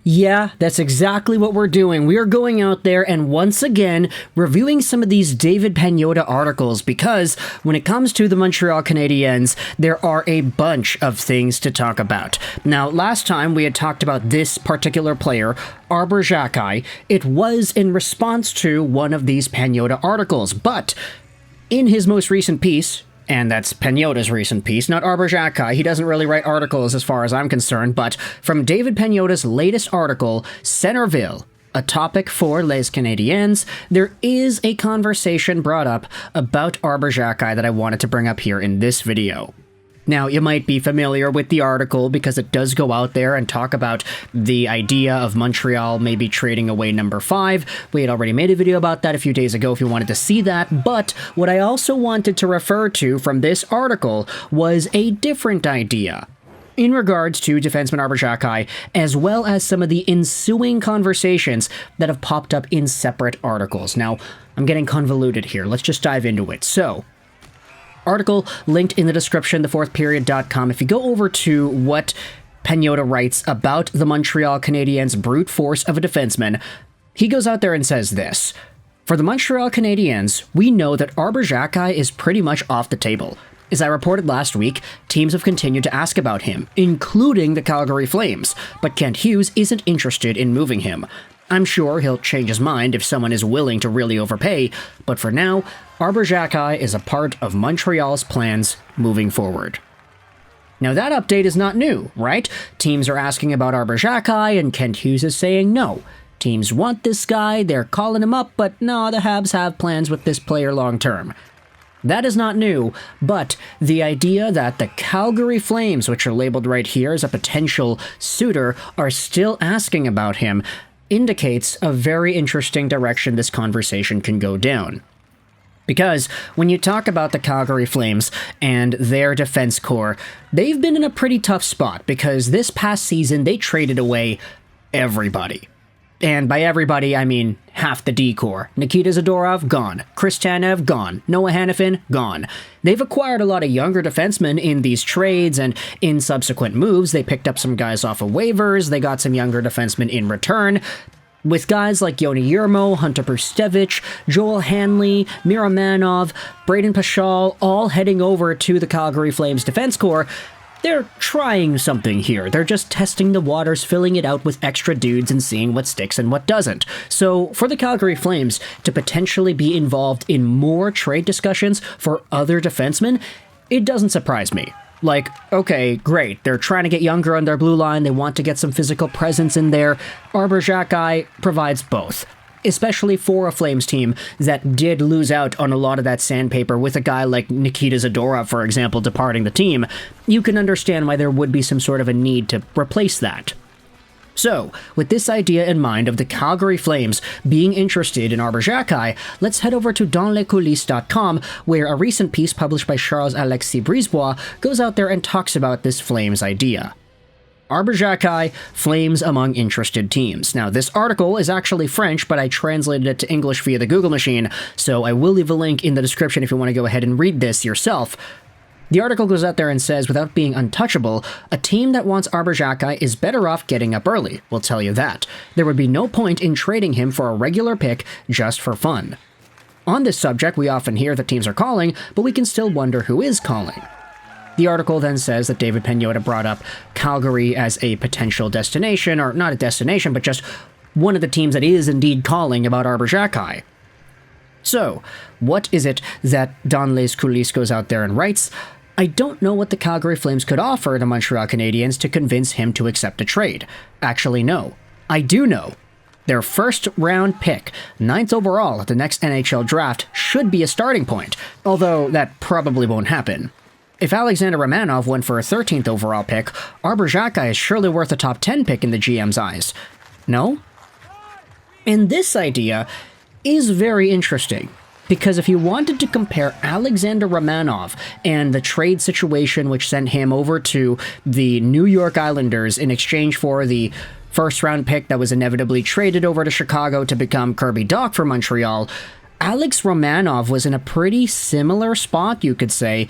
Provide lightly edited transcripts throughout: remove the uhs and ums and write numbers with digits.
Yeah, that's exactly what we're doing. We are going out there and once again reviewing some of these David Pagnotta articles because when it comes to the Montreal Canadiens, there are a bunch of things to talk about. Now, last time we had talked about this particular player, Arber Xhekaj. It was in response to one of these Pagnotta articles, but in his most recent piece, and that's Pagnotta's recent piece, not Arber Xhekaj. He doesn't really write articles as far as I'm concerned, but from David Pagnotta's latest article, Centerville, a topic for Les Canadiens, there is a conversation brought up about Arber Xhekaj that I wanted to bring up here in this video. Now, you might be familiar with the article because it does go out there and talk about the idea of Montreal maybe trading away number 5. We had already made a video about that a few days ago if you wanted to see that, but what I also wanted to refer to from this article was a different idea in regards to defenseman Arber Xhekaj, as well as some of the ensuing conversations that have popped up in separate articles. Now, I'm getting convoluted here. Let's just dive into it. So, article linked in the description, thefourthperiod.com. If you go over to what Pagnotta writes about the Montreal Canadiens' brute force of a defenseman, he goes out there and says this: "For the Montreal Canadiens, we know that Arber Xhekaj is pretty much off the table. As I reported last week, teams have continued to ask about him, including the Calgary Flames, but Kent Hughes isn't interested in moving him. I'm sure he'll change his mind if someone is willing to really overpay, but for now, Arber Xhekaj is a part of Montreal's plans moving forward." Now that update is not new, right? Teams are asking about Arber Xhekaj, and Kent Hughes is saying no. Teams want this guy, they're calling him up, but no, the Habs have plans with this player long term. That is not new, but the idea that the Calgary Flames, which are labeled right here as a potential suitor, are still asking about him indicates a very interesting direction this conversation can go down. Because when you talk about the Calgary Flames and their defense core, they've been in a pretty tough spot because this past season they traded away everybody. And by everybody, I mean half the D-core. Nikita Zadorov, gone. Chris Tanev, gone. Noah Hanifin, gone. They've acquired a lot of younger defensemen in these trades, and in subsequent moves, they picked up some guys off of waivers, they got some younger defensemen in return, with guys like Yoni Yermo, Hunter Brustevich, Joel Hanley, Miramanov, Brayden Pachal, all heading over to the Calgary Flames defense core. They're trying something here. They're just testing the waters, filling it out with extra dudes and seeing what sticks and what doesn't. So for the Calgary Flames to potentially be involved in more trade discussions for other defensemen, it doesn't surprise me. Like, okay, great, they're trying to get younger on their blue line, they want to get some physical presence in there. Arber Xhekaj provides both, especially for a Flames team that did lose out on a lot of that sandpaper with a guy like Nikita Zadorov, for example, departing the team. You can understand why there would be some sort of a need to replace that. So, with this idea in mind of the Calgary Flames being interested in Arber Xhekaj, let's head over to danslescoulisses.com, where a recent piece published by Charles-Alexis Brisebois goes out there and talks about this Flames idea. Arber Xhekaj, Flames among interested teams. Now, this article is actually French, but I translated it to English via the Google machine, so I will leave a link in the description if you want to go ahead and read this yourself. The article goes out there and says, without being untouchable, a team that wants Arber Xhekaj is better off getting up early, we'll tell you that. There would be no point in trading him for a regular pick just for fun. On this subject, we often hear that teams are calling, but we can still wonder who is calling. The article then says that David Pagnotta brought up Calgary as a potential destination, or not a destination, but just one of the teams that is indeed calling about Arber Xhekaj. So, what is it that Dans les Coulisses goes out there and writes? I don't know what the Calgary Flames could offer the Montreal Canadiens to convince him to accept a trade. Actually, no. I do know. Their first-round pick, 9th overall at the next NHL Draft, should be a starting point, although that probably won't happen. If Alexander Romanov went for a 13th overall pick, Arber Xhekaj is surely worth a top 10 pick in the GM's eyes. No? And this idea is very interesting, because if you wanted to compare Alexander Romanov and the trade situation which sent him over to the New York Islanders in exchange for the first-round pick that was inevitably traded over to Chicago to become Kirby Dach for Montreal, Alex Romanov was in a pretty similar spot, you could say,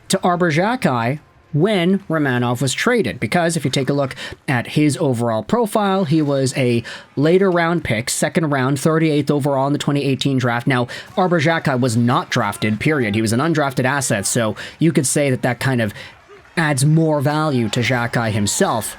to Arber Xhekaj when Romanov was traded, because if you take a look at his overall profile, he was a later round pick, second round, 38th overall in the 2018 draft. Now, Arber Xhekaj was not drafted, period. He was an undrafted asset, so you could say that that kind of adds more value to Xhekaj himself.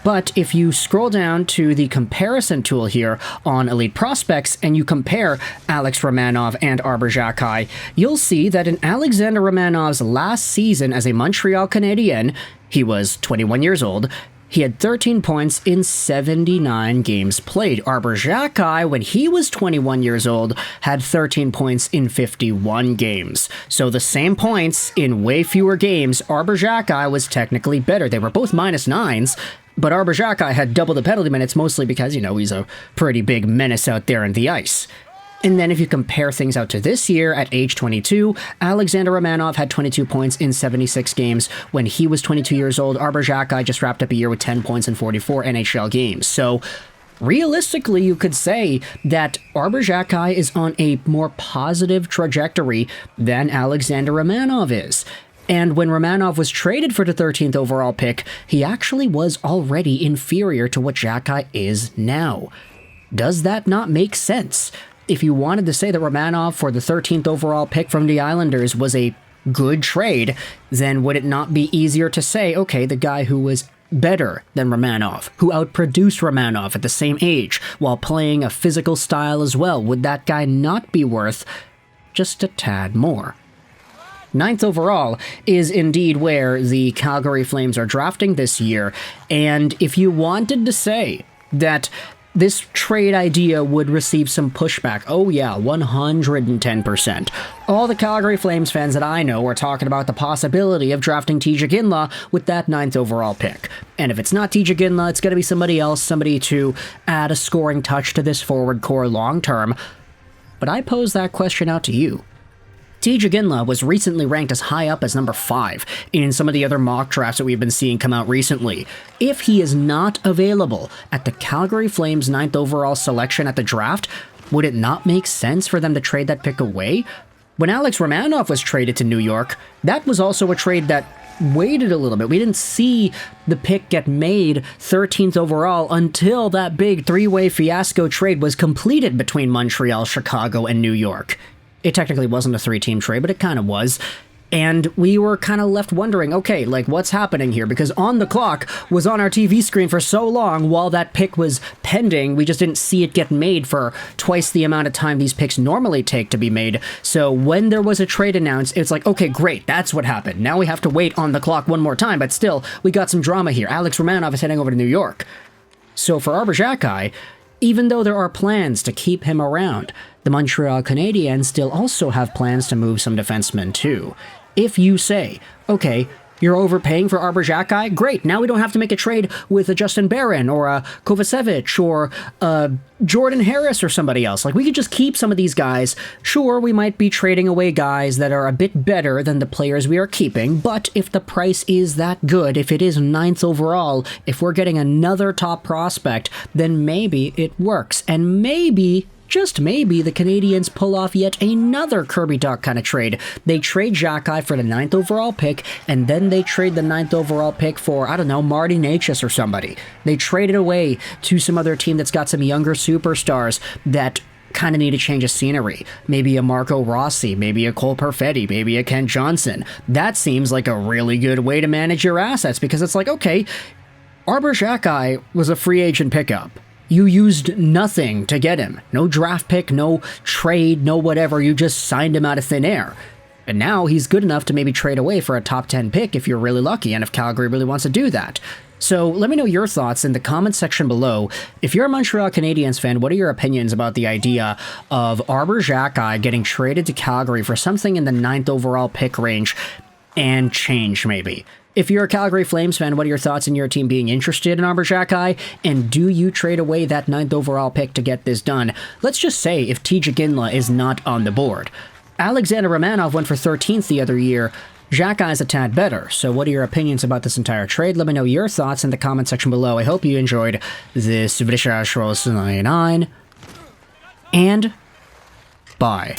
But if you scroll down to the comparison tool here on Elite Prospects and you compare Alex Romanov and Arber Xhekaj, you'll see that in Alexander Romanov's last season as a Montreal Canadien, he was 21 years old, he had 13 points in 79 games played. Arber Xhekaj, when he was 21 years old, had 13 points in 51 games. So the same points in way fewer games, Arber Xhekaj was technically better. They were both -9s, but Arber Xhekaj had double the penalty minutes, mostly because, he's a pretty big menace out there in the ice. And then if you compare things out to this year, at age 22, Alexander Romanov had 22 points in 76 games. When he was 22 years old, Arber Xhekaj just wrapped up a year with 10 points in 44 NHL games. So realistically, you could say that Arber Xhekaj is on a more positive trajectory than Alexander Romanov is. And when Romanov was traded for the 13th overall pick, he actually was already inferior to what Xhekaj is now. Does that not make sense? If you wanted to say that Romanov for the 13th overall pick from the Islanders was a good trade, then would it not be easier to say, okay, the guy who was better than Romanov, who outproduced Romanov at the same age while playing a physical style as well, would that guy not be worth just a tad more? 9th overall is indeed where the Calgary Flames are drafting this year, and if you wanted to say that this trade idea would receive some pushback, oh yeah, 110%. All the Calgary Flames fans that I know are talking about the possibility of drafting TJ Ginla with that 9th overall pick. And if it's not TJ Ginla, it's going to be somebody else, somebody to add a scoring touch to this forward core long term. But I pose that question out to you. TJ Ginla was recently ranked as high up as number 5 in some of the other mock drafts that we've been seeing come out recently. If he is not available at the Calgary Flames 9th overall selection at the draft, would it not make sense for them to trade that pick away? When Alex Romanov was traded to New York, that was also a trade that waited a little bit. We didn't see the pick get made 13th overall until that big 3-way fiasco trade was completed between Montreal, Chicago, and New York. It technically wasn't a 3-team trade, but it kind of was. And we were kind of left wondering, okay, what's happening here? Because On the Clock was on our TV screen for so long while that pick was pending, we just didn't see it get made for twice the amount of time these picks normally take to be made. So when there was a trade announced, it's like, okay, great, that's what happened. Now we have to wait On the Clock one more time, but still, we got some drama here. Alex Romanov is heading over to New York. So for Arber Xhekaj, even though there are plans to keep him around, the Montreal Canadiens still also have plans to move some defensemen too. If you say, okay, you're overpaying for Arber Xhekaj, great, now we don't have to make a trade with a Justin Barron or a Kovacevic or a Jordan Harris or somebody else. We could just keep some of these guys. Sure, we might be trading away guys that are a bit better than the players we are keeping, but if the price is that good, if it is 9th overall, if we're getting another top prospect, then maybe it works. And maybe, just maybe, the Canadiens pull off yet another Kirby Duck kind of trade. They trade Xhekaj for the 9th overall pick, and then they trade the 9th overall pick for, I don't know, Marty Necas or somebody. They trade it away to some other team that's got some younger superstars that kind of need a change of scenery. Maybe a Marco Rossi, maybe a Cole Perfetti, maybe a Ken Johnson. That seems like a really good way to manage your assets, because it's like, okay, Arber Xhekaj was a free agent pickup. You used nothing to get him. No draft pick, no trade, no whatever. You just signed him out of thin air. And now he's good enough to maybe trade away for a top 10 pick if you're really lucky and if Calgary really wants to do that. So let me know your thoughts in the comments section below. If you're a Montreal Canadiens fan, what are your opinions about the idea of Arber Xhekaj getting traded to Calgary for something in the 9th overall pick range and change maybe? If you're a Calgary Flames fan, what are your thoughts on your team being interested in Arber Xhekaj? And do you trade away that 9th overall pick to get this done? Let's just say if TJ Ginla is not on the board. Alexander Romanov went for 13th the other year. Xhekaj is a tad better. So what are your opinions about this entire trade? Let me know your thoughts in the comment section below. I hope you enjoyed this video. And bye.